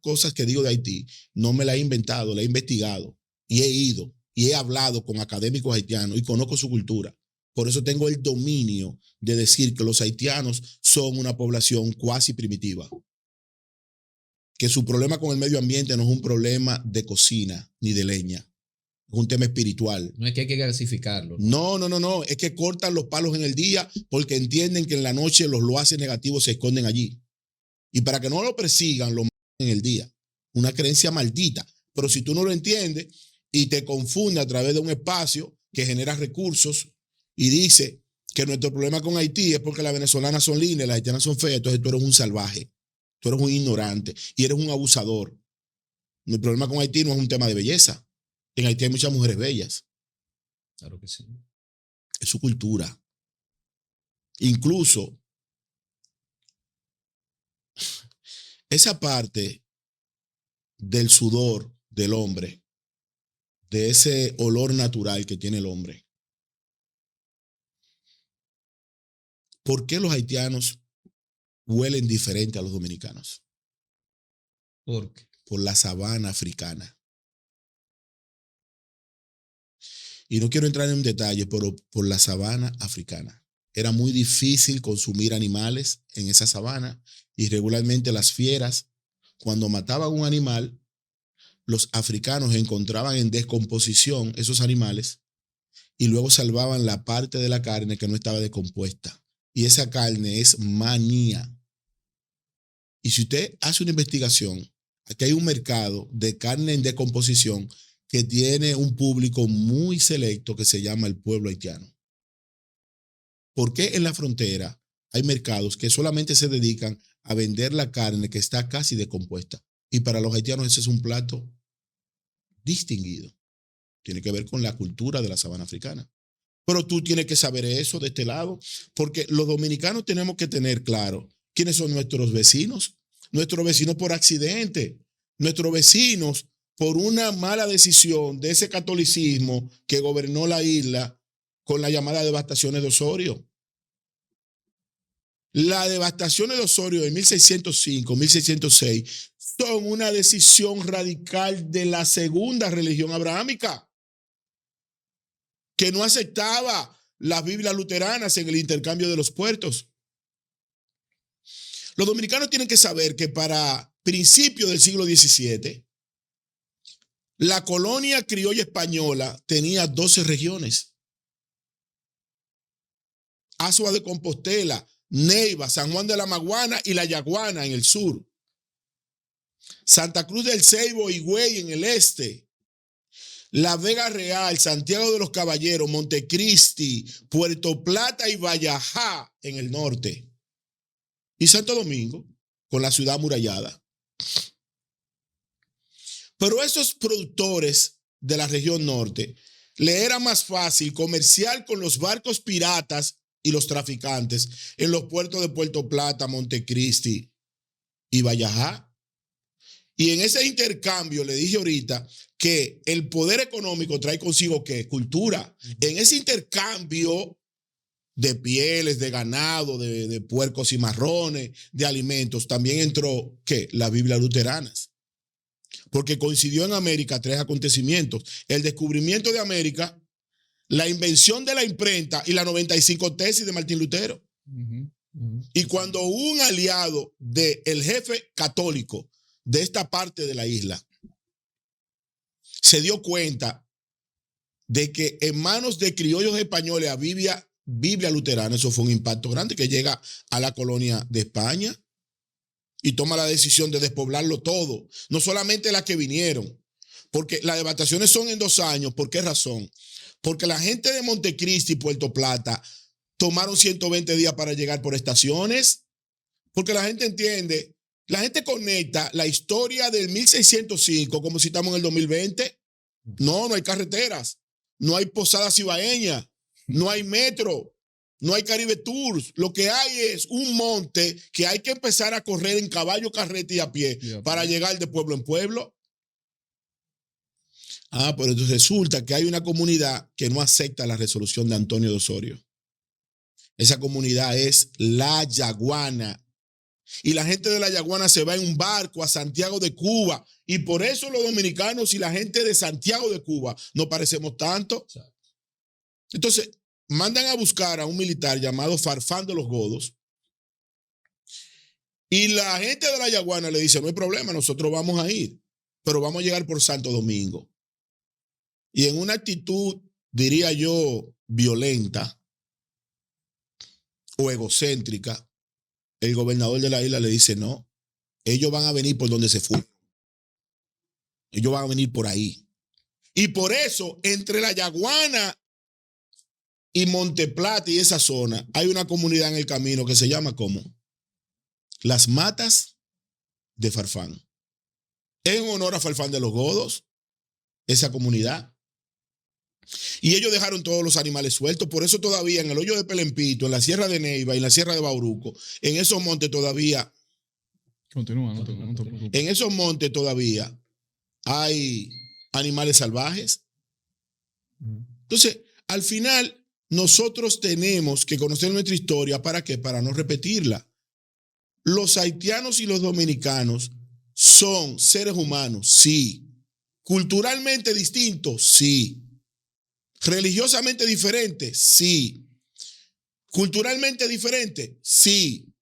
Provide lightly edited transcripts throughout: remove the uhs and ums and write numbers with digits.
cosas que digo de Haití no me las he inventado, las he investigado y he ido y he hablado con académicos haitianos y conozco su cultura. Por eso tengo el dominio de decir que los haitianos son una población cuasi primitiva. Que su problema con el medio ambiente no es un problema de cocina ni de leña. Es un tema espiritual. No es que hay que gasificarlo. No. Es que cortan los palos en el día porque entienden que en la noche los loaces negativos se esconden allí. Y para que no lo persigan, lo matan en el día. Una creencia maldita. Pero si tú no lo entiendes y te confunde a través de un espacio que genera recursos y dice que nuestro problema con Haití es porque las venezolanas son lindas, las haitianas son feas, entonces tú eres un salvaje, tú eres un ignorante y eres un abusador. Mi problema con Haití no es un tema de belleza. En Haití hay muchas mujeres bellas. Claro que sí. Es su cultura. Incluso esa parte del sudor del hombre, de ese olor natural que tiene el hombre. ¿Por qué los haitianos huelen diferente a los dominicanos? ¿Por qué? Por la sabana africana. Y no quiero entrar en un detalle, pero por la sabana africana. Era muy difícil consumir animales en esa sabana y regularmente las fieras, cuando mataban un animal, los africanos encontraban en descomposición esos animales y luego salvaban la parte de la carne que no estaba descompuesta. Y esa carne es manía. Y si usted hace una investigación, aquí hay un mercado de carne en descomposición que tiene un público muy selecto que se llama el pueblo haitiano. ¿Por qué en la frontera hay mercados que solamente se dedican a vender la carne que está casi descompuesta? Y para los haitianos ese es un plato distinguido. Tiene que ver con la cultura de la sabana africana. Pero tú tienes que saber eso de este lado, porque los dominicanos tenemos que tener claro quiénes son nuestros vecinos por accidente, nuestros vecinos por una mala decisión de ese catolicismo que gobernó la isla con la llamada devastaciones de Osorio. Las devastaciones de Osorio de 1605, 1606 son una decisión radical de la segunda religión abrahámica, que no aceptaba las Biblias luteranas en el intercambio de los puertos. Los dominicanos tienen que saber que para principios del siglo XVII, la colonia criolla española tenía 12 regiones. Azua de Compostela, Neiva, San Juan de la Maguana y La Yaguana en el sur. Santa Cruz del Ceibo y Higüey en el este. La Vega Real, Santiago de los Caballeros, Montecristi, Puerto Plata y Vallajá en el norte. Y Santo Domingo, con la ciudad amurallada. Pero esos productores de la región norte, le era más fácil comerciar con los barcos piratas y los traficantes en los puertos de Puerto Plata, Montecristi y Vallajá. Y en ese intercambio, le dije ahorita, que el poder económico trae consigo ¿qué? Cultura. En ese intercambio de pieles, de ganado, de puercos y marrones, de alimentos, también entró ¿qué? Las Biblias luteranas. Porque coincidió en América 3 acontecimientos. El descubrimiento de América, la invención de la imprenta y las 95 tesis de Martín Lutero. Y cuando un aliado del jefe católico de esta parte de la isla se dio cuenta de que en manos de criollos españoles había Biblia luterana, eso fue un impacto grande, que llega a la colonia de España y toma la decisión de despoblarlo todo, no solamente las que vinieron, porque las devastaciones son en 2 años. ¿Por qué razón? Porque la gente de Montecristi y Puerto Plata tomaron 120 días para llegar por estaciones, porque la gente entiende, la gente conecta la historia del 1605 como si estamos en el 2020. No hay carreteras, no hay posadas ibaeñas, no hay metro, no hay Caribe Tours. Lo que hay es un monte que hay que empezar a correr en caballo, carreta y a pie para llegar de pueblo en pueblo. Pero entonces resulta que hay una comunidad que no acepta la resolución de Antonio de Osorio. Esa comunidad es La Yaguana. y la gente de la Yaguana se va en un barco a Santiago de Cuba. Y por eso los dominicanos y la gente de Santiago de Cuba nos parecemos tanto. Entonces, mandan a buscar a un militar llamado Farfán de los Godos. Y la gente de la Yaguana le dice, no hay problema, nosotros vamos a ir, pero vamos a llegar por Santo Domingo. Y en una actitud, diría yo, violenta o egocéntrica, el gobernador de la isla le dice, no, ellos van a venir por donde se fueron. Ellos van a venir por ahí. Y por eso, entre la Yaguana y Monteplata y esa zona, hay una comunidad en el camino que se llama ¿cómo? Las Matas de Farfán. En honor a Farfán de los Godos, esa comunidad. Y ellos dejaron todos los animales sueltos. Por eso todavía en el hoyo de Pelempito, en la Sierra de Neiva y en la Sierra de Bauruco, en esos montes todavía. Continúa, no te preocupes. En esos montes todavía hay animales salvajes. Entonces, al final, nosotros tenemos que conocer nuestra historia. ¿Para qué? Para no repetirla. Los haitianos y los dominicanos son seres humanos, sí. Culturalmente distintos, sí. Religiosamente diferentes, sí. Culturalmente diferentes, sí.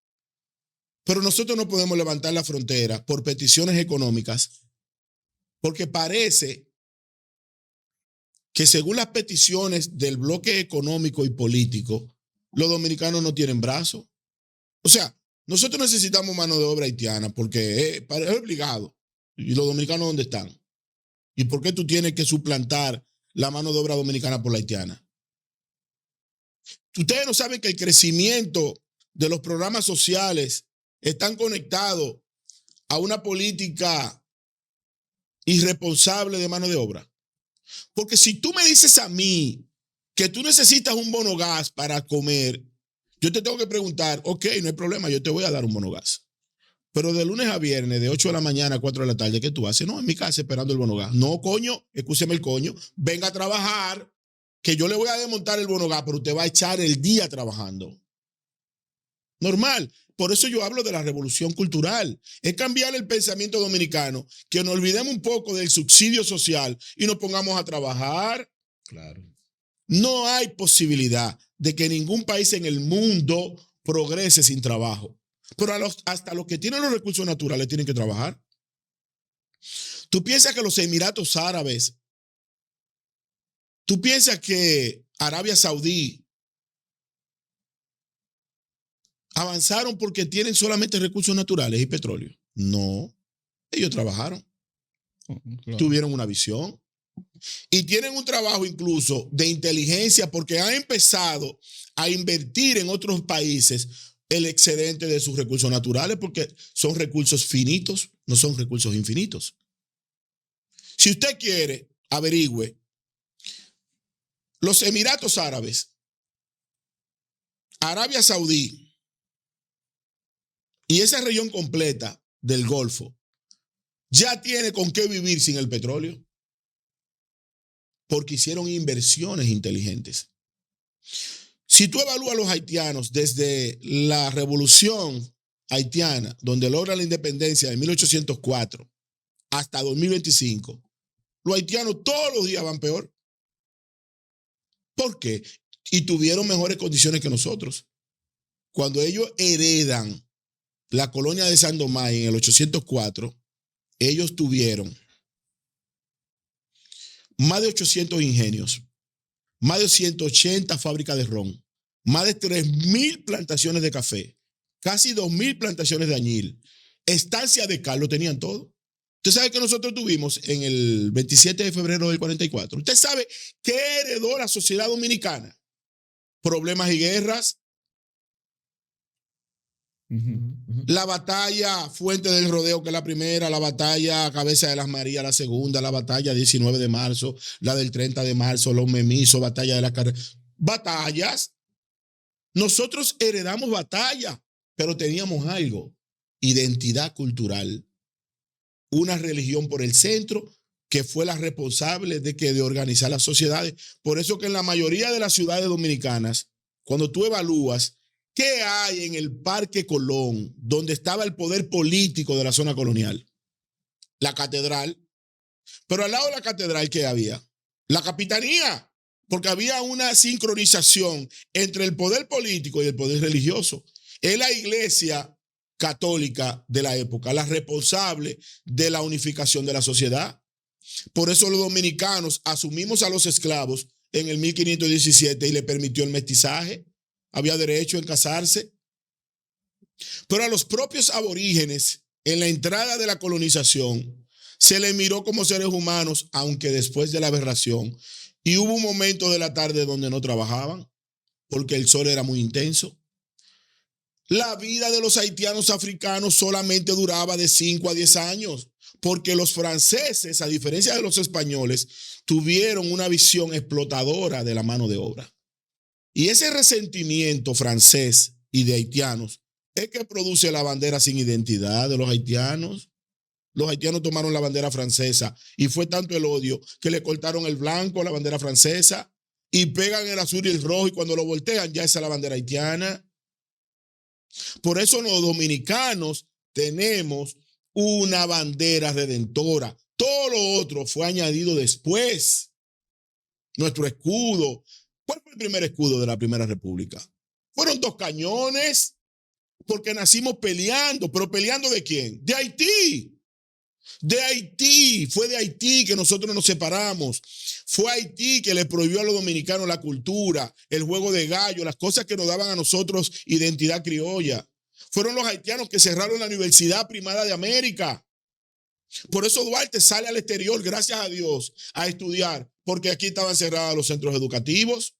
Pero nosotros no podemos levantar la frontera por peticiones económicas, porque parece que según las peticiones del bloque económico y político, los dominicanos no tienen brazos. O sea, nosotros necesitamos mano de obra haitiana porque es obligado. ¿Y los dominicanos dónde están? ¿Y por qué tú tienes que suplantar la mano de obra dominicana por la haitiana? Ustedes no saben que el crecimiento de los programas sociales están conectados a una política irresponsable de mano de obra. Porque si tú me dices a mí que tú necesitas un bono gas para comer, yo te tengo que preguntar, ok, no hay problema, yo te voy a dar un bono gas. Pero de lunes a viernes, de 8 de la mañana a 4 de la tarde, ¿qué tú haces? No, en mi casa esperando el bono gas. No, coño, escúcheme el coño, venga a trabajar, que yo le voy a desmontar el bono gas, pero usted va a echar el día trabajando. Normal. Por eso yo hablo de la revolución cultural. Es cambiar el pensamiento dominicano, que nos olvidemos un poco del subsidio social y nos pongamos a trabajar. Claro. No hay posibilidad de que ningún país en el mundo progrese sin trabajo. Pero hasta los que tienen los recursos naturales tienen que trabajar. ¿Tú piensas que los Emiratos Árabes, tú piensas que Arabia Saudí avanzaron porque tienen solamente recursos naturales y petróleo? No, ellos trabajaron. Claro. Tuvieron una visión. Y tienen un trabajo incluso de inteligencia porque han empezado a invertir en otros países el excedente de sus recursos naturales porque son recursos finitos, no son recursos infinitos. Si usted quiere, averigüe. Los Emiratos Árabes, Arabia Saudí y esa región completa del Golfo ya tiene con qué vivir sin el petróleo. Porque hicieron inversiones inteligentes. Si tú evalúas a los haitianos desde la revolución haitiana, donde logra la independencia de 1804 hasta 2025, los haitianos todos los días van peor. ¿Por qué? Y tuvieron mejores condiciones que nosotros. Cuando ellos heredan la colonia de San Domay en el 804, ellos tuvieron más de 800 ingenios, más de 180 fábricas de ron, más de 3,000 plantaciones de café, casi 2,000 plantaciones de añil, estancia de cal, lo tenían todo. Usted sabe que nosotros tuvimos en el 27 de febrero del 44. Usted sabe qué heredó la sociedad dominicana. Problemas y guerras. La batalla Fuente del Rodeo, que es la primera, la batalla Cabeza de las Marías, la segunda, la batalla 19 de marzo, la del 30 de marzo, los Memisos, batalla de la carrera. Batallas. Nosotros heredamos batalla, pero teníamos algo, identidad cultural, una religión por el centro que fue la responsable de organizar las sociedades. Por eso que en la mayoría de las ciudades dominicanas, cuando tú evalúas ¿Qué hay en el Parque Colón, donde estaba el poder político de la zona colonial? La catedral. Pero al lado de la catedral, ¿qué había? La capitanía, porque había una sincronización entre el poder político y el poder religioso. Es la iglesia católica de la época, la responsable de la unificación de la sociedad. Por eso los dominicanos asumimos a los esclavos en el 1517 y le permitió el mestizaje. Había derecho en casarse. Pero a los propios aborígenes, en la entrada de la colonización, se les miró como seres humanos, aunque después de la aberración. Y hubo un momento de la tarde donde no trabajaban, porque el sol era muy intenso. La vida de los haitianos africanos solamente duraba de 5 a 10 años, porque los franceses, a diferencia de los españoles, tuvieron una visión explotadora de la mano de obra. Y ese resentimiento francés y de haitianos es que produce la bandera sin identidad de los haitianos. Los haitianos tomaron la bandera francesa y fue tanto el odio que le cortaron el blanco a la bandera francesa y pegan el azul y el rojo, y cuando lo voltean ya esa es la bandera haitiana. Por eso los dominicanos tenemos una bandera redentora. Todo lo otro fue añadido después. Nuestro escudo. ¿Cuál fue el primer escudo de la Primera República? Fueron 2 cañones, porque nacimos peleando. ¿Pero peleando de quién? De Haití. De Haití. Fue de Haití que nosotros nos separamos. Fue Haití que le prohibió a los dominicanos la cultura, el juego de gallo, las cosas que nos daban a nosotros identidad criolla. Fueron los haitianos que cerraron la Universidad Primada de América. Por eso Duarte sale al exterior, gracias a Dios, a estudiar, porque aquí estaban cerrados los centros educativos.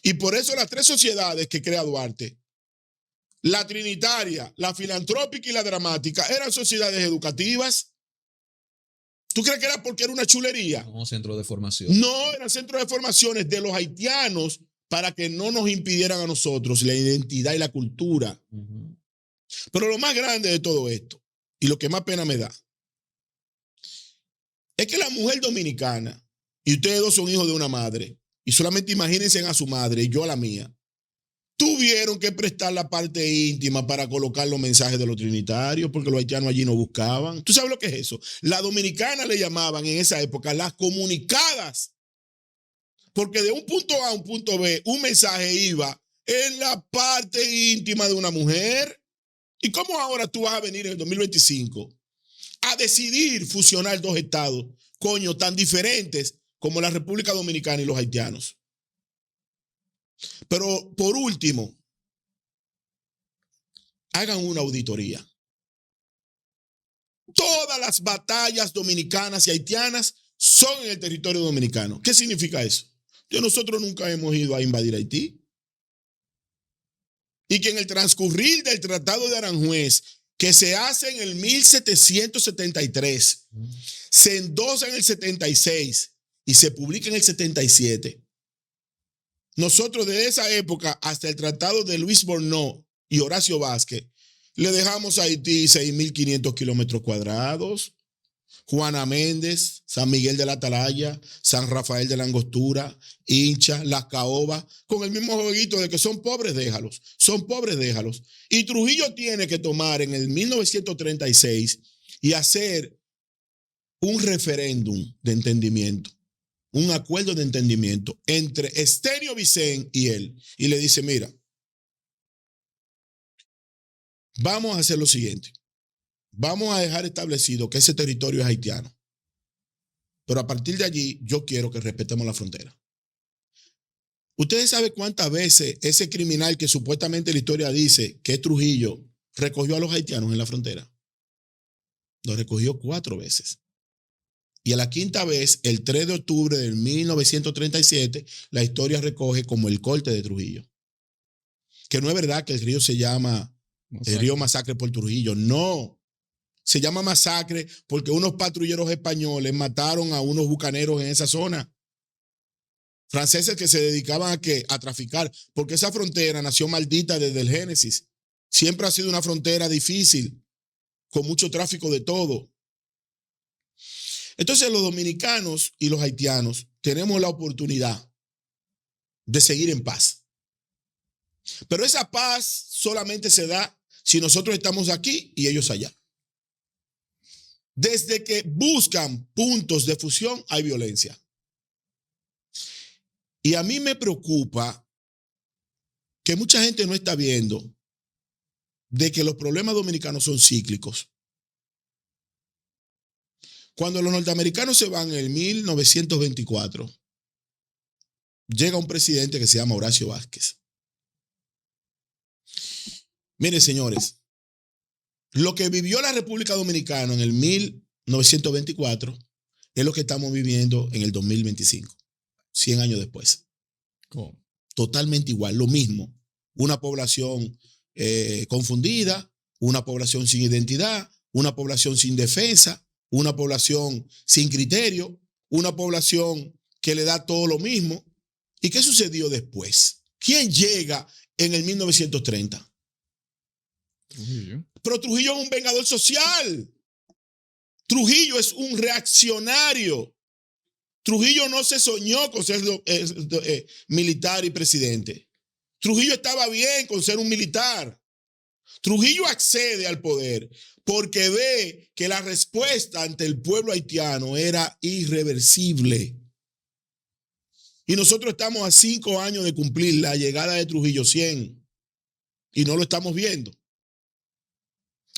Y por eso las 3 sociedades que crea Duarte, la trinitaria, la filantrópica y la dramática, eran sociedades educativas. ¿Tú crees que era porque era una chulería? No, centro de formación. No, eran centros de formaciones de los haitianos para que no nos impidieran a nosotros la identidad y la cultura. Pero lo más grande de todo esto, y lo que más pena me da, es que la mujer dominicana, y ustedes 2 son hijos de una madre, y solamente imagínense a su madre y yo a la mía, tuvieron que prestar la parte íntima para colocar los mensajes de los trinitarios, porque los haitianos allí no buscaban. ¿Tú sabes lo que es eso? La dominicana le llamaban en esa época las comunicadas, porque de un punto A a un punto B, un mensaje iba en la parte íntima de una mujer. ¿Y cómo ahora tú vas a venir en el 2025 a decidir fusionar 2 estados, coño, tan diferentes como la República Dominicana y los haitianos? Pero por último, hagan una auditoría. Todas las batallas dominicanas y haitianas son en el territorio dominicano. ¿Qué significa eso? Que nosotros nunca hemos ido a invadir Haití. Y que en el transcurrir del Tratado de Aranjuez, que se hace en el 1773, se endosa en el 76 y se publica en el 77. Nosotros de esa época hasta el tratado de Luis Bornó y Horacio Vázquez le dejamos a Haití 6.500 kilómetros cuadrados. Juana Méndez, San Miguel de la Atalaya, San Rafael de la Angostura, Hincha, Las Caobas, con el mismo jueguito de que son pobres, déjalos. Son pobres, déjalos. Y Trujillo tiene que tomar en el 1936 y hacer un referéndum de entendimiento, un acuerdo de entendimiento entre Estéreo Vicén y él. Y le dice, mira, vamos a hacer lo siguiente. Vamos a dejar establecido que ese territorio es haitiano. Pero a partir de allí, yo quiero que respetemos la frontera. ¿Ustedes saben cuántas veces ese criminal que supuestamente la historia dice que es Trujillo recogió a los haitianos en la frontera? Los recogió 4 veces. Y a la 5ª vez, el 3 de octubre de 1937, la historia recoge como el corte de Trujillo. Que no es verdad que el río se llama el río Masacre por Trujillo. No. Se llama masacre porque unos patrulleros españoles mataron a unos bucaneros en esa zona. Franceses que se dedicaban a ¿qué? A traficar. Porque esa frontera nació maldita desde el Génesis. Siempre ha sido una frontera difícil, con mucho tráfico de todo. Entonces los dominicanos y los haitianos tenemos la oportunidad de seguir en paz. Pero esa paz solamente se da si nosotros estamos aquí y ellos allá. Desde que buscan puntos de fusión, hay violencia. Y a mí me preocupa que mucha gente no está viendo de que los problemas dominicanos son cíclicos. Cuando los norteamericanos se van en el 1924, llega un presidente que se llama Horacio Vázquez. Miren, señores, lo que vivió la República Dominicana en el 1924 es lo que estamos viviendo en el 2025, 100 años después. ¿Cómo? Totalmente igual, lo mismo. Una población confundida, una población sin identidad, una población sin defensa, una población sin criterio, una población que le da todo lo mismo. ¿Y qué sucedió después? ¿Quién llega en el 1930? Trujillo. Pero Trujillo es un vengador social. Trujillo es un reaccionario. Trujillo no se soñó con ser militar y presidente. Trujillo estaba bien con ser un militar. Trujillo accede al poder porque ve que la respuesta ante el pueblo haitiano era irreversible. Y nosotros estamos a 5 años de cumplir la llegada de Trujillo 100 y no lo estamos viendo.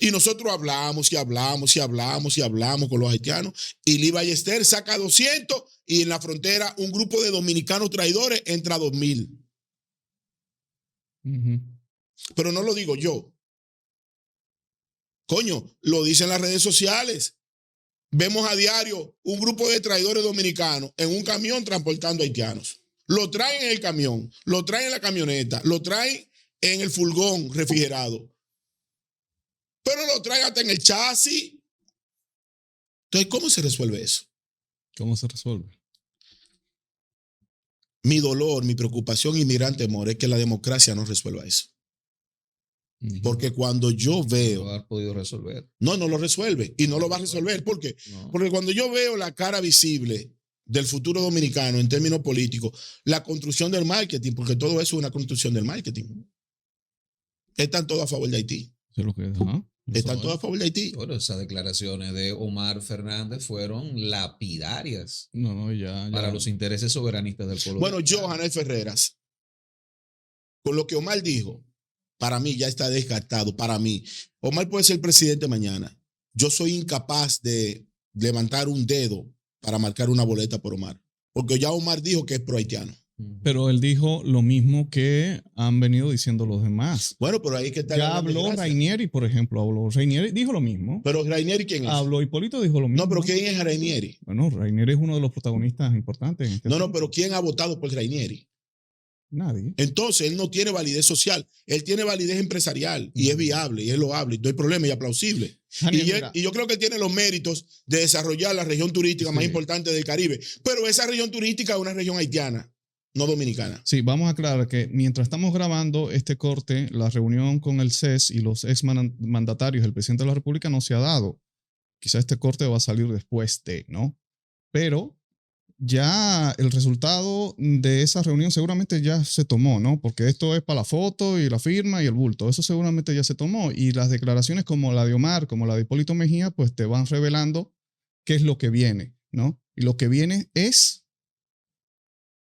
Y nosotros hablamos y hablamos y hablamos y hablamos con los haitianos y Lee Ballester saca 200 y en la frontera un grupo de dominicanos traidores entra a 2000. Pero no lo digo yo. Coño, lo dicen las redes sociales. Vemos a diario un grupo de traidores dominicanos en un camión transportando haitianos. Lo traen en el camión, lo traen en la camioneta, lo traen en el furgón refrigerado. Pero lo traen hasta en el chasis. Entonces, ¿cómo se resuelve eso? ¿Cómo se resuelve? Mi dolor, mi preocupación y mi gran temor es que la democracia no resuelva eso. Porque cuando yo veo... No lo ha podido resolver. No lo resuelve y no lo va a resolver. ¿Por qué? No. Porque cuando yo veo la cara visible del futuro dominicano en términos políticos, la construcción del marketing, porque todo eso es una construcción del marketing. Están todos a favor de Haití. Eso es lo que es, ¿no? Están todos a favor de Haití. Bueno, esas declaraciones de Omar Fernández fueron lapidarias No, ya. para los intereses soberanistas del pueblo. Bueno, yo, Janel Ferreras, con lo que Omar dijo, para mí ya está descartado. Para mí, Omar puede ser presidente mañana. Yo soy incapaz de levantar un dedo para marcar una boleta por Omar, porque ya Omar dijo que es pro haitiano. Pero él dijo lo mismo que han venido diciendo los demás. Bueno, pero ahí es que está. Ya habló Rainieri, por ejemplo. Rainieri dijo lo mismo. Pero Rainieri, ¿quién es? Habló Hipólito, dijo lo mismo. No, pero ¿quién es Rainieri? Bueno, Rainieri es uno de los protagonistas importantes. En este No, pero ¿quién ha votado por Rainieri? Nadie. Entonces, él no tiene validez social, él tiene validez empresarial y es viable y es loable, no hay problema y es plausible. Y yo creo que tiene los méritos de desarrollar la región turística más importante del Caribe, pero esa región turística es una región haitiana, no dominicana. Sí, vamos a aclarar que mientras estamos grabando este corte, la reunión con el CES y los ex mandatarios del presidente de la República no se ha dado. Quizá este corte va a salir después de, ¿no? Pero ya el resultado de esa reunión seguramente ya se tomó, ¿no? Porque esto es para la foto y la firma y el bulto. Eso seguramente ya se tomó. Y las declaraciones como la de Omar, como la de Hipólito Mejía, pues te van revelando qué es lo que viene, ¿no? Y lo que viene es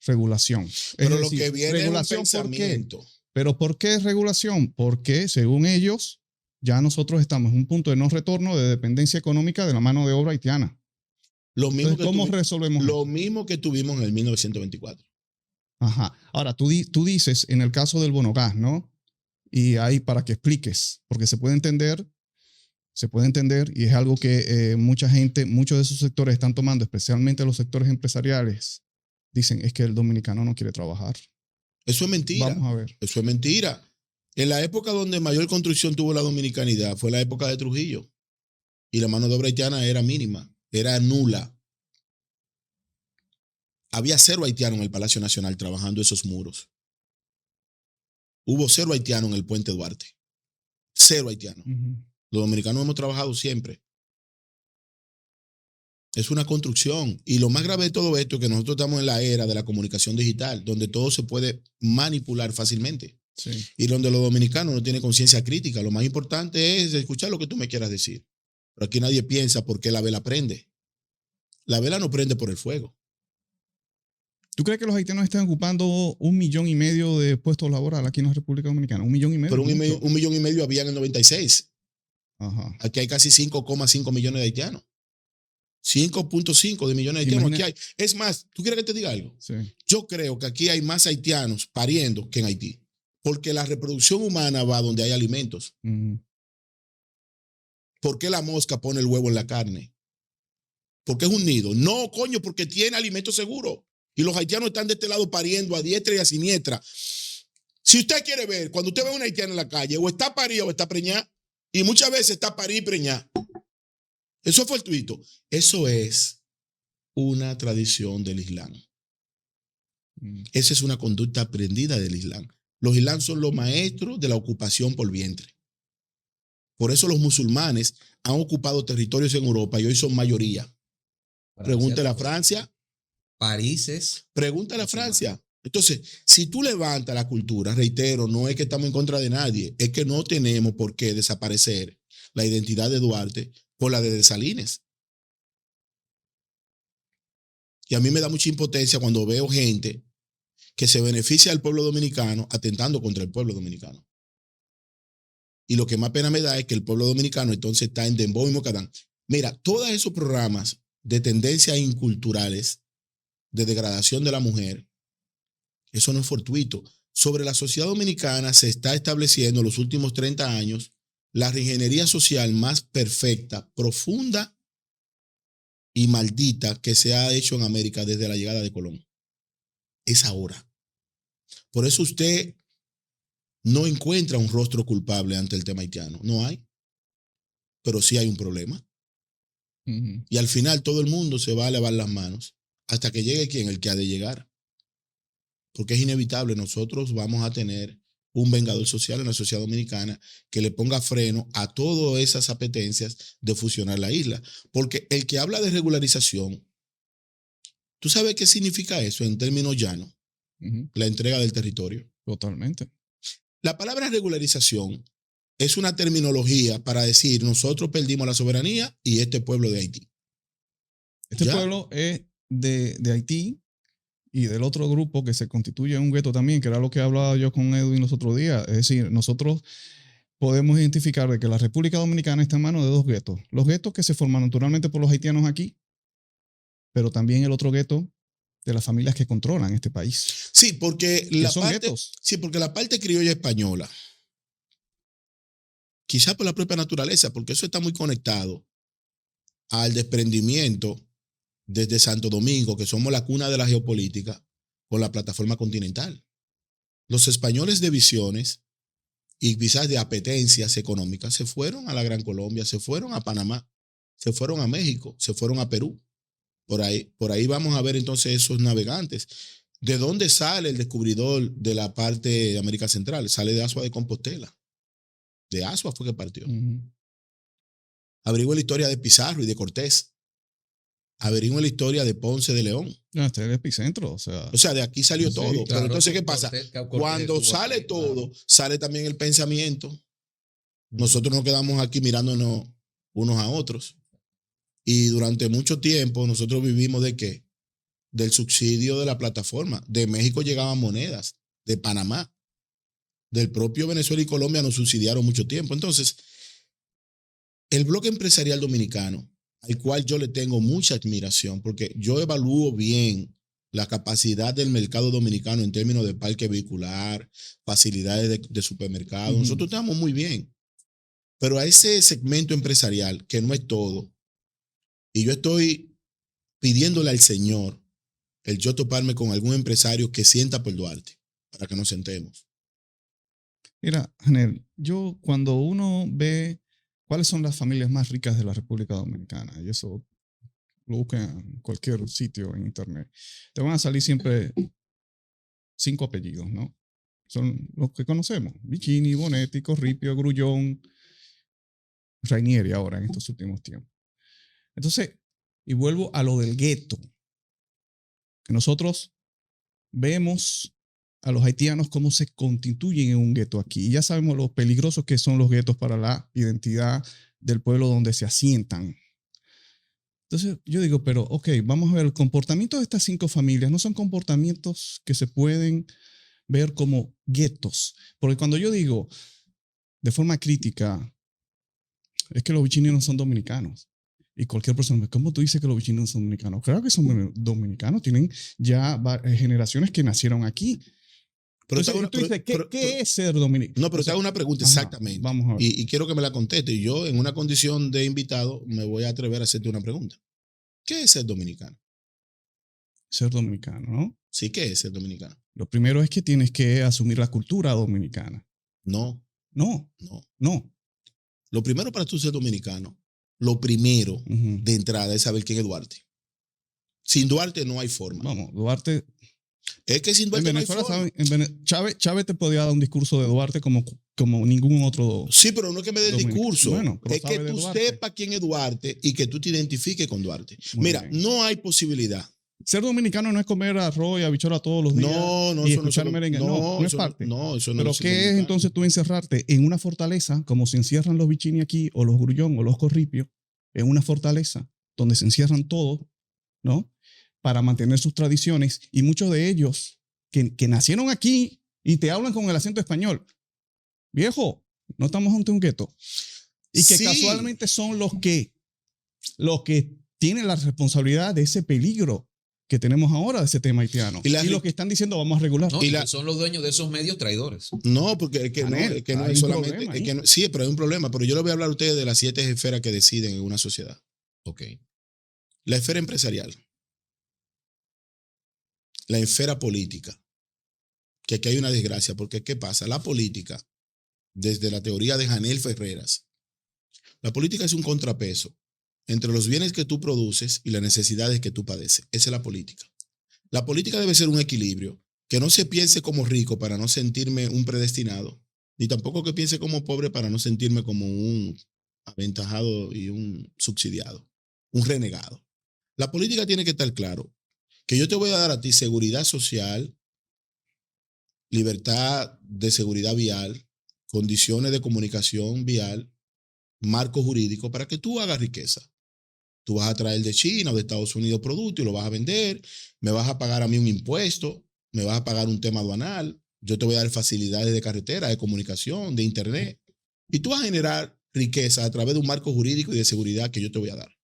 regulación. Pero es lo decir, que viene regulación, es un pensamiento. ¿por qué? ¿Pero por qué es regulación? Porque según ellos, ya nosotros estamos en un punto de no retorno de dependencia económica de la mano de obra haitiana. Lo mismo Entonces, ¿cómo resolvemos lo esto? mismo que tuvimos en el 1924. Ajá. Ahora, tú dices en el caso del bonogás, ¿no? Y ahí para que expliques, porque se puede entender y es algo que mucha gente, muchos de esos sectores están tomando, especialmente los sectores empresariales, dicen es que el dominicano no quiere trabajar. Eso es mentira. Vamos a ver. Eso es mentira. En la época donde mayor construcción tuvo la dominicanidad fue la época de Trujillo y la mano de obra haitiana era mínima. Era nula. Había 0 haitianos en el Palacio Nacional trabajando esos muros. Hubo 0 haitianos en el Puente Duarte. 0 haitianos. Los dominicanos hemos trabajado siempre. Es una construcción. Y lo más grave de todo esto es que nosotros estamos en la era de la comunicación digital, donde todo se puede manipular fácilmente. Sí. Y donde los dominicanos no tienen conciencia crítica. Lo más importante es escuchar lo que tú me quieras decir. Pero aquí nadie piensa por qué la vela prende. La vela no prende por el fuego. ¿Tú crees que los haitianos están ocupando 1,5 millones de puestos laborales aquí en la República Dominicana? 1,5 millones. Pero Mucho. 1,5 millones había en el 96. Ajá. Aquí hay casi 5,5 millones de haitianos. 5,5 de millones de haitianos. Aquí hay. Es más, ¿tú quieres que te diga algo? Sí. Yo creo que aquí hay más haitianos pariendo que en Haití. Porque la reproducción humana va donde hay alimentos. ¿Por qué la mosca pone el huevo en la carne? Porque es un nido. No, coño, porque tiene alimento seguro. Y los haitianos están de este lado pariendo a diestra y a siniestra. Si usted quiere ver, cuando usted ve a una haitiana en la calle, o está parida o está preñada, y muchas veces está parida y preñada. Eso es fortuito. Eso es una tradición del Islam. Esa es una conducta aprendida del Islam. Los Islam son los maestros de la ocupación por vientre. Por eso los musulmanes han ocupado territorios en Europa y hoy son mayoría. Pregúntale a Francia. Países. Pregúntale a Francia. Entonces, si tú levantas la cultura, reitero, no es que estamos en contra de nadie, es que no tenemos por qué desaparecer la identidad de Duarte por la de Dessalines. Y a mí me da mucha impotencia cuando veo gente que se beneficia del pueblo dominicano atentando contra el pueblo dominicano. Y lo que más pena me da es que el pueblo dominicano entonces está en dembow y mocadán. Mira, todos esos programas de tendencias inculturales, de degradación de la mujer, eso no es fortuito. Sobre la sociedad dominicana se está estableciendo en los últimos 30 años la reingeniería social más perfecta, profunda y maldita que se ha hecho en América desde la llegada de Colón. Es ahora. Por eso usted no encuentra un rostro culpable ante el tema haitiano. No hay. Pero sí hay un problema. Y al final todo el mundo se va a lavar las manos hasta que llegue quien, el que ha de llegar. Porque es inevitable, nosotros vamos a tener un vengador social en la sociedad dominicana que le ponga freno a todas esas apetencias de fusionar la isla. Porque el que habla de regularización, ¿tú sabes qué significa eso en términos llanos? La entrega del territorio. Totalmente. La palabra regularización es una terminología para decir nosotros perdimos la soberanía y este pueblo de Haití. Este pueblo es de Haití y del otro grupo que se constituye en un gueto también, que era lo que hablaba yo con Edwin los otros días. Es decir, nosotros podemos identificar de que la República Dominicana está en manos de dos guetos. Los guetos que se forman naturalmente por los haitianos aquí, pero también el otro gueto de las familias que controlan este país. Sí, porque porque la parte criolla española, quizás por la propia naturaleza, porque eso está muy conectado al desprendimiento desde Santo Domingo, que somos la cuna de la geopolítica, con la plataforma continental. Los españoles de visiones y quizás de apetencias económicas se fueron a la Gran Colombia, se fueron a Panamá, se fueron a México, se fueron a Perú. Por ahí vamos a ver entonces esos navegantes. ¿De dónde sale el descubridor de la parte de América Central? Sale de Asua de Compostela. De Asua fue que partió. Averigüe la historia de Pizarro y de Cortés. Averigüe la historia de Ponce de León. No, este es el epicentro. O sea, de aquí salió todo. Claro, pero entonces, ¿qué pasa? Cortés Cuando sale aquí, todo, claro, sale también el pensamiento. Nosotros nos quedamos aquí mirándonos unos a otros. Y durante mucho tiempo nosotros vivimos ¿de qué? Del subsidio de la plataforma. De México llegaban monedas, de Panamá. Del propio Venezuela y Colombia nos subsidiaron mucho tiempo. Entonces, el bloque empresarial dominicano, al cual yo le tengo mucha admiración, porque yo evalúo bien la capacidad del mercado dominicano en términos de parque vehicular, facilidades de supermercado. Nosotros estamos muy bien. Pero a ese segmento empresarial, que no es todo, y yo estoy pidiéndole al Señor el yo toparme con algún empresario que sienta por Duarte, para que nos sentemos. Mira, Janel, yo cuando uno ve cuáles son las familias más ricas de la República Dominicana, y eso lo buscan en cualquier sitio en internet, te van a salir siempre 5 apellidos, ¿no? Son los que conocemos: Vicini, Bonetti, Corripio, Grullón, Rainieri ahora en estos últimos tiempos. Entonces, y vuelvo a lo del gueto, que nosotros vemos a los haitianos cómo se constituyen en un gueto aquí. Y ya sabemos lo peligrosos que son los guetos para la identidad del pueblo donde se asientan. Entonces yo digo, pero ok, vamos a ver, el comportamiento de estas 5 familias no son comportamientos que se pueden ver como guetos. Porque cuando yo digo de forma crítica, es que los bichinos no son dominicanos. Y cualquier persona, ¿cómo tú dices que los bichinos son dominicanos? Claro que son dominicanos, tienen ya generaciones que nacieron aquí. Pero Entonces, tú dices, ¿qué es ser dominicano? No, pero te hago una pregunta, exactamente. Vamos a ver. Y quiero que me la conteste. Y yo, en una condición de invitado, me voy a atrever a hacerte una pregunta. ¿Qué es ser dominicano? Ser dominicano, ¿no? Sí, ¿qué es ser dominicano? Lo primero es que tienes que asumir la cultura dominicana. No, No, no. no. Lo primero para tú ser dominicano, lo primero de entrada es saber quién es Duarte. Sin Duarte no hay forma. Vamos, Duarte. Es que sin Duarte En no hay Venezuela, forma. Chávez te podía dar un discurso de Duarte como ningún otro. Sí, pero no es que me dé el discurso. Bueno, es que tú sepas quién es Duarte y que tú te identifiques con Duarte. Mira, no hay posibilidad. Ser dominicano no es comer arroz y habichuela todos los días. No, y eso escuchar no, merengue. No es parte. No, eso no Pero es ¿qué es entonces tú encerrarte en una fortaleza, como se encierran los bichini aquí, o los grullón, o los corripios, en una fortaleza donde se encierran todos, ¿no? Para mantener sus tradiciones, y muchos de ellos que nacieron aquí y te hablan con el acento español. Viejo, no estamos ante un gueto. Y que sí, casualmente son los que tienen la responsabilidad de ese peligro que tenemos ahora de ese tema haitiano. Y los que están diciendo vamos a regular. No, son los dueños de esos medios traidores. No, porque es que no es solamente. Sí, pero hay un problema. Pero yo le voy a hablar a ustedes de las 7 esferas que deciden en una sociedad. Ok. La esfera empresarial. La esfera política. Que aquí hay una desgracia, porque ¿qué pasa? La política, desde la teoría de Janel Ferreras, la política es un contrapeso entre los bienes que tú produces y las necesidades que tú padeces. Esa es la política. La política debe ser un equilibrio, que no se piense como rico para no sentirme un predestinado, ni tampoco que piense como pobre para no sentirme como un aventajado y un subsidiado, un renegado. La política tiene que estar claro que yo te voy a dar a ti seguridad social, libertad de seguridad vial, condiciones de comunicación vial, marco jurídico para que tú hagas riqueza. Tú vas a traer de China o de Estados Unidos producto y lo vas a vender, me vas a pagar a mí un impuesto, me vas a pagar un tema aduanal, yo te voy a dar facilidades de carretera, de comunicación, de internet, y tú vas a generar riqueza a través de un marco jurídico y de seguridad que yo te voy a dar.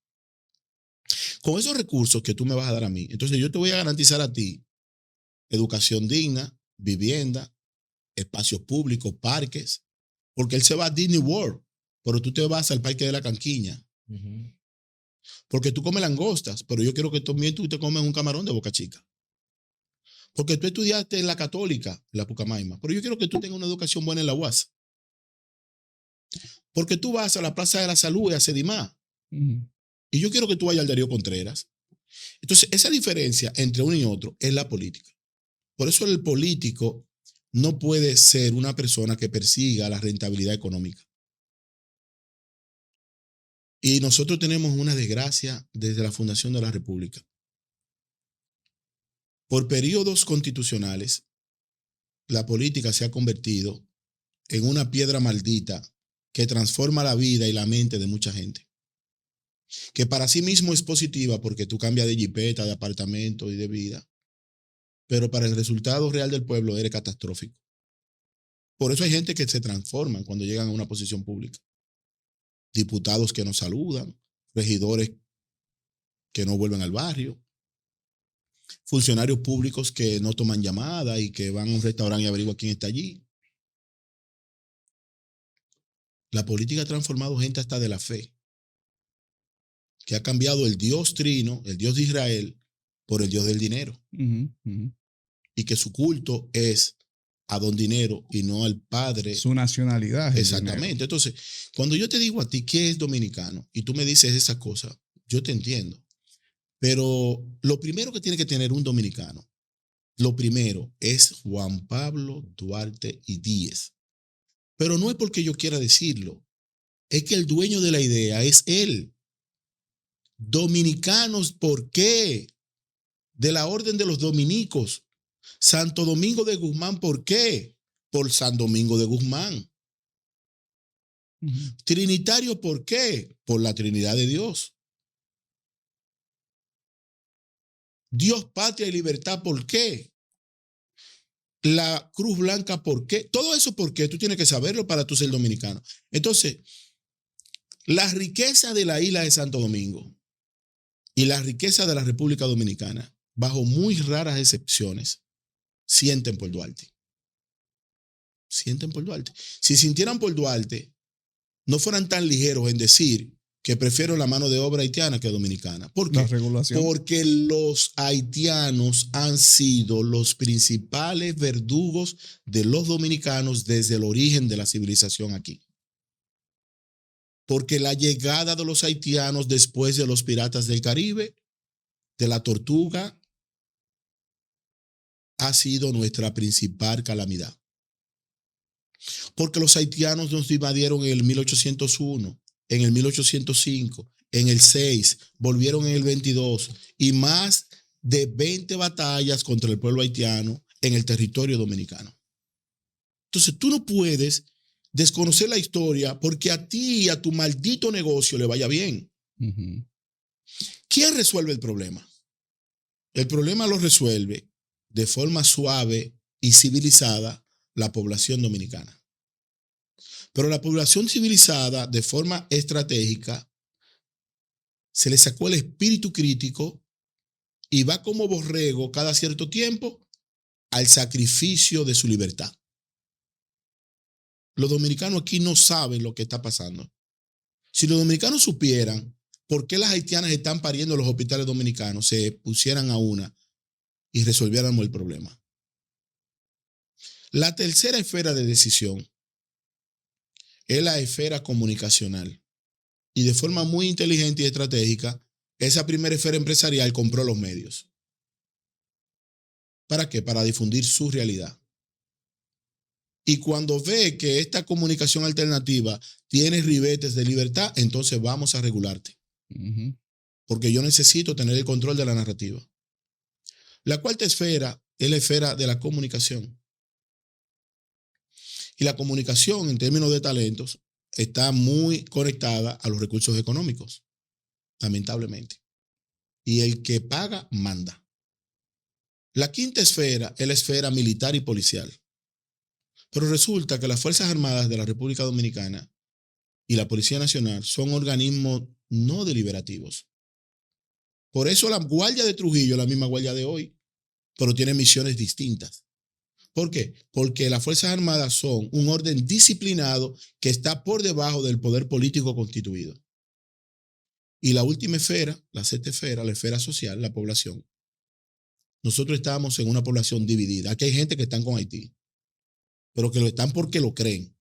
Con esos recursos que tú me vas a dar a mí, entonces yo te voy a garantizar a ti educación digna, vivienda, espacios públicos, parques, porque él se va a Disney World, pero tú te vas al Parque de la Canquiña. Porque tú comes langostas, pero yo quiero que también tú te comes un camarón de Boca Chica. Porque tú estudiaste en la Católica, en la Pucamaima, pero yo quiero que tú tengas una educación buena en la UAS. Porque tú vas a la Plaza de la Salud y a Sedimá. Y yo quiero que tú vayas al Darío Contreras. Entonces, esa diferencia entre uno y otro es la política. Por eso el político no puede ser una persona que persiga la rentabilidad económica. Y nosotros tenemos una desgracia desde la fundación de la República. Por periodos constitucionales, la política se ha convertido en una piedra maldita que transforma la vida y la mente de mucha gente. Que para sí mismo es positiva porque tú cambias de jipeta, de apartamento y de vida, pero para el resultado real del pueblo eres catastrófico. Por eso hay gente que se transforman cuando llegan a una posición pública. Diputados que no saludan, regidores que no vuelven al barrio, funcionarios públicos que no toman llamada y que van a un restaurante y averiguan quién está allí. La política ha transformado gente hasta de la fe, que ha cambiado el Dios trino, el Dios de Israel, por el Dios del dinero. Y que su culto es a don dinero y no al padre. Su nacionalidad. Exactamente. Entonces, cuando yo te digo a ti qué es dominicano y tú me dices esa cosa, yo te entiendo. Pero lo primero que tiene que tener un dominicano, lo primero es Juan Pablo Duarte y Díez. Pero no es porque yo quiera decirlo, es que el dueño de la idea es él. Dominicanos, ¿por qué? De la orden de los dominicos. Santo Domingo de Guzmán, ¿por qué? Por San Domingo de Guzmán. Trinitario, ¿por qué? Por la Trinidad de Dios. Dios, patria y libertad, ¿por qué? La Cruz Blanca, ¿por qué? Todo eso, ¿por qué? Tú tienes que saberlo para tú ser dominicano. Entonces, la riqueza de la isla de Santo Domingo y la riqueza de la República Dominicana, bajo muy raras excepciones, sienten por Duarte. Sienten por Duarte. Si sintieran por Duarte, no fueran tan ligeros en decir que prefiero la mano de obra haitiana que dominicana. ¿Por qué? La regulación. Porque los haitianos han sido los principales verdugos de los dominicanos desde el origen de la civilización aquí. Porque la llegada de los haitianos después de los piratas del Caribe, de la Tortuga, ha sido nuestra principal calamidad. Porque los haitianos nos invadieron en el 1801, en el 1805, en el 6, volvieron en el 22 y más de 20 batallas contra el pueblo haitiano en el territorio dominicano. Entonces tú no puedes desconocer la historia porque a ti y a tu maldito negocio le vaya bien. ¿Quién resuelve el problema? El problema lo resuelve de forma suave y civilizada la población dominicana. Pero la población civilizada, de forma estratégica, se le sacó el espíritu crítico y va como borrego cada cierto tiempo al sacrificio de su libertad. Los dominicanos aquí no saben lo que está pasando. Si los dominicanos supieran por qué las haitianas están pariendo en los hospitales dominicanos, se pusieran a una y resolviéramos el problema. La tercera esfera de decisión es la esfera comunicacional. Y de forma muy inteligente y estratégica, esa primera esfera empresarial compró los medios. ¿Para qué? Para difundir su realidad. Y cuando ve que esta comunicación alternativa tiene ribetes de libertad, entonces vamos a regularte. Porque yo necesito tener el control de la narrativa. La cuarta esfera es la esfera de la comunicación. Y la comunicación, en términos de talentos, está muy conectada a los recursos económicos, lamentablemente. Y el que paga, manda. La quinta esfera es la esfera militar y policial. Pero resulta que las Fuerzas Armadas de la República Dominicana y la Policía Nacional son organismos no deliberativos. Por eso la Guardia de Trujillo es la misma Guardia de hoy, pero tiene misiones distintas. ¿Por qué? Porque las Fuerzas Armadas son un orden disciplinado que está por debajo del poder político constituido. Y la última esfera, la sexta esfera, la esfera social, la población. Nosotros estamos en una población dividida. Aquí hay gente que están con Haití, pero que lo están porque lo creen.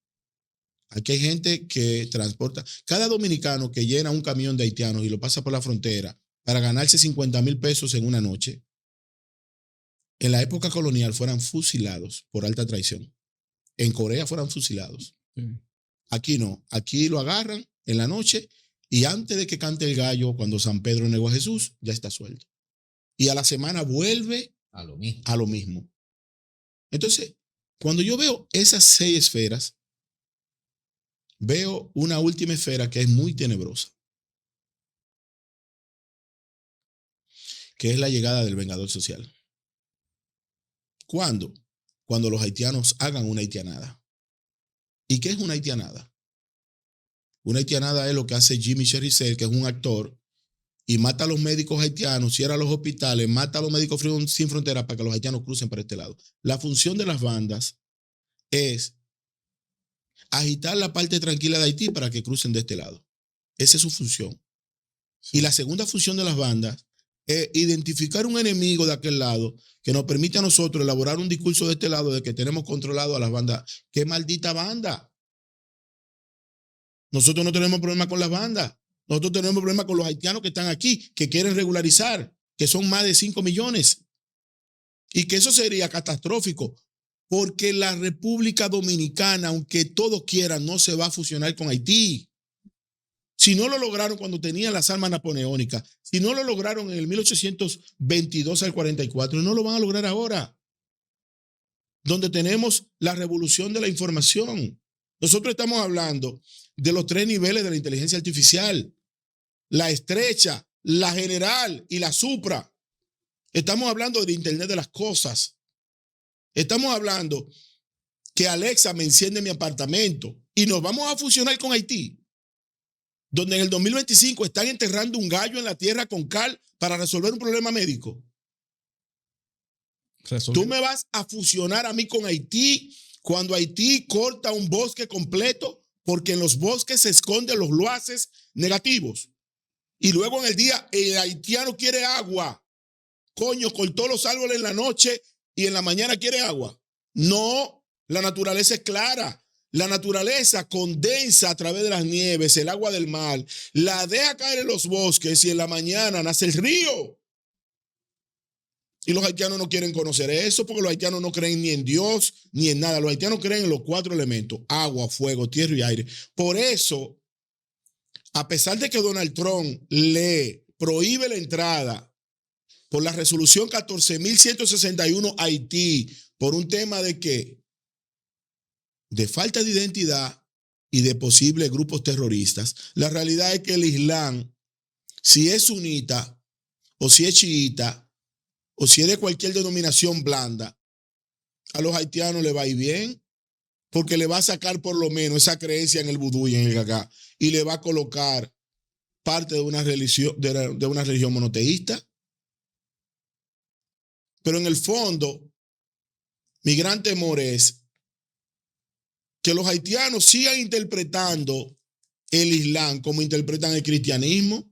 Aquí hay gente que transporta. Cada dominicano que llena un camión de haitianos y lo pasa por la frontera para ganarse 50,000 pesos en una noche, en la época colonial fueran fusilados por alta traición. En Corea fueran fusilados. Aquí no. Aquí lo agarran en la noche y antes de que cante el gallo, cuando San Pedro negó a Jesús, ya está suelto. Y a la semana vuelve a lo mismo. Entonces, cuando yo veo esas 6 esferas, veo una última esfera que es muy tenebrosa, que es la llegada del vengador social. ¿Cuándo? Cuando los haitianos hagan una haitianada. ¿Y qué es una haitianada? Una haitianada es lo que hace Jimmy Cheriseau, que es un actor, y mata a los médicos haitianos, cierra los hospitales, mata a los médicos sin fronteras para que los haitianos crucen para este lado. La función de las bandas es agitar la parte tranquila de Haití para que crucen de este lado. Esa es su función. Sí. Y la segunda función de las bandas es identificar un enemigo de aquel lado que nos permite a nosotros elaborar un discurso de este lado de que tenemos controlado a las bandas. ¡Qué maldita banda! Nosotros no tenemos problema con las bandas. Nosotros tenemos problema con los haitianos que están aquí, que quieren regularizar, que son más de 5 millones. Y que eso sería catastrófico, porque la República Dominicana, aunque todos quieran, no se va a fusionar con Haití. Si no lo lograron cuando tenían las armas napoleónicas, si no lo lograron en el 1822 al 44, no lo van a lograr ahora. donde tenemos la revolución de la información. Nosotros estamos hablando de los 3 niveles de la inteligencia artificial: la estrecha, la general y la supra. Estamos hablando del Internet de las cosas. Estamos hablando que Alexa me enciende mi apartamento y nos vamos a fusionar con Haití, donde en el 2025 están enterrando un gallo en la tierra con cal para resolver un problema médico. Tú me vas a fusionar a mí con Haití cuando Haití corta un bosque completo, porque en los bosques se esconden los loaces negativos. Y luego en el día el haitiano quiere agua. Coño, cortó los árboles en la noche y en la mañana quiere agua. No, la naturaleza es clara. La naturaleza condensa a través de las nieves el agua del mar, la deja caer en los bosques y en la mañana nace el río. Y los haitianos no quieren conocer eso porque los haitianos no creen ni en Dios ni en nada. Los haitianos creen en los 4 elementos: agua, fuego, tierra y aire. Por eso, a pesar de que Donald Trump le prohíbe la entrada por la resolución 14.161 a Haití, por un tema de qué, de falta de identidad y de posibles grupos terroristas, la realidad es que el Islam, si es sunita o si es chiita o si es de cualquier denominación blanda, a los haitianos le va a ir bien, porque le va a sacar por lo menos esa creencia en el vudú y en el gagá, y le va a colocar parte de una religión monoteísta. Pero en el fondo, mi gran temor es que los haitianos sigan interpretando el Islam como interpretan el cristianismo,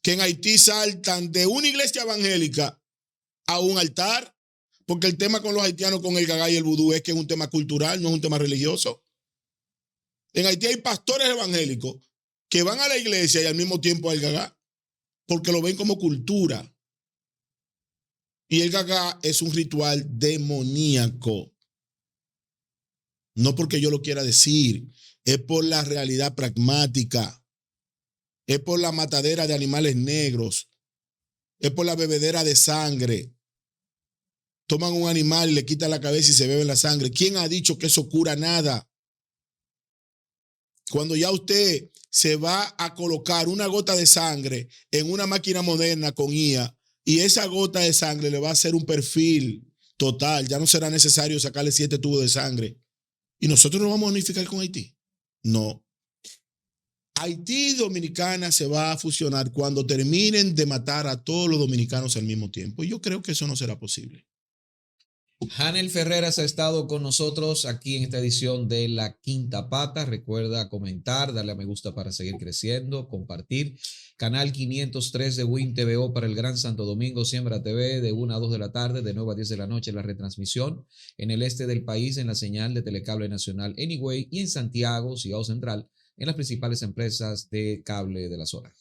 que en Haití saltan de una iglesia evangélica a un altar, porque el tema con los haitianos, con el gagá y el vudú, es que es un tema cultural, no es un tema religioso. En Haití hay pastores evangélicos que van a la iglesia y al mismo tiempo al gagá, porque lo ven como cultura. Y el gagá es un ritual demoníaco. No porque yo lo quiera decir, es por la realidad pragmática. Es por la matadera de animales negros. Es por la bebedera de sangre. Toman un animal y le quitan la cabeza y se beben la sangre. ¿Quién ha dicho que eso cura nada? Cuando ya usted se va a colocar una gota de sangre en una máquina moderna con IA y esa gota de sangre le va a hacer un perfil total, ya no será necesario sacarle 7 tubos de sangre. ¿Y nosotros nos vamos a unificar con Haití? No. Haití y Dominicana se va a fusionar cuando terminen de matar a todos los dominicanos al mismo tiempo. Y yo creo que eso no será posible. Hanel Ferreras ha estado con nosotros aquí en esta edición de La Quinta Pata. Recuerda comentar, darle a me gusta para seguir creciendo, compartir. Canal 503 de Win TVO para el Gran Santo Domingo, Siembra TV de 1 a 2 de la tarde, de 9 a 10 de la noche la retransmisión. En el este del país en la señal de Telecable Nacional Anyway y en Santiago, Cibao Central, en las principales empresas de cable de la zona.